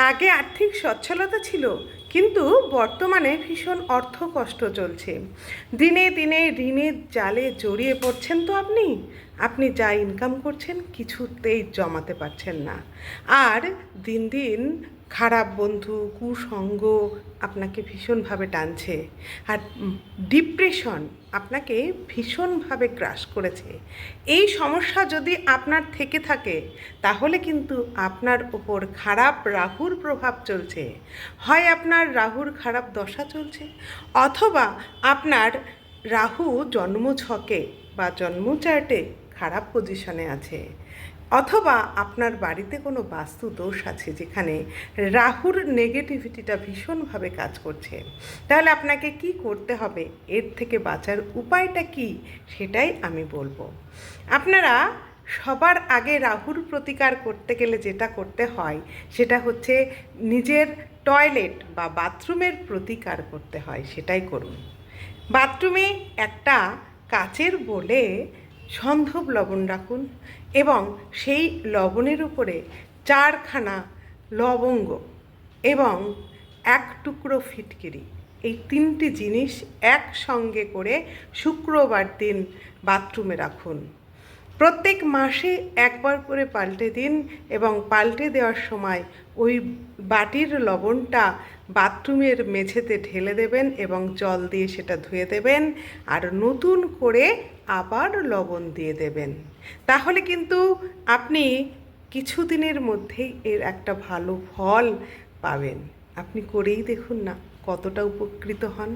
আগে আর্থিক সচ্ছলতা ছিল, কিন্তু বর্তমানে ভীষণ অর্থ কষ্ট চলছে। দিনে দিনে ঋণের জালে জড়িয়ে পড়ছেন তো আপনি। আপনি যা ইনকাম করছেন কিছুতেই জমাতে পারছেন না। আর দিন দিন খারাপ বন্ধু, কুসঙ্গ আপনাকে ভীষণভাবে টানছে। আর ডিপ্রেশন আপনাকে ভীষণভাবে গ্রাস করেছে। এই সমস্যা যদি আপনার থেকে থাকে, তাহলে কিন্তু আপনার উপর খারাপ রাহুর প্রভাব চলছে। হয় আপনার রাহুর খারাপ দশা চলছে, অথবা আপনার রাহু জন্মছকে বা জন্মচার্টে খারাপ পজিশনে আছে, অথবা আপনার বাড়িতে কোনো বাস্তু দোষ আছে যেখানে রাহুর নেগেটিভিটিটা ভীষণভাবে কাজ করছে। তাহলে আপনাকে কি করতে হবে, এর থেকে বাঁচার উপায়টা কি, সেটাই আমি বলবো। আপনারা সবার আগে রাহুর প্রতিকার করতে গেলে যেটা করতে হয় সেটা হচ্ছে নিজের টয়লেট বা বাথরুমের প্রতিকার করতে হয়, সেটাই করুন। বাথরুমে একটা কাচের বোলে সন্ধব লবণ রাখুন এবং সেই লবণের উপরে 4খানা লবঙ্গ এবং 1 টুকরো ফিটকিরি, এই 3টি জিনিস একসঙ্গে করে শুক্রবার দিন বাথরুমে রাখুন। প্রত্যেক মাসে একবার করে পাল্টে দিন এবং পাল্টে দেওয়ার সময় ওই বাটির লবণটা বাথরুমের মেঝেতে ঢেলে দেবেন এবং জল দিয়ে সেটা ধুয়ে দেবেন, আর নতুন করে আবার লবণ দিয়ে দেবেন। তাহলে কিন্তু আপনি কিছুদিনের মধ্যেই এর একটা ভালো ফল পাবেন। আপনি করেই দেখুন না কতটা উপকৃত হন।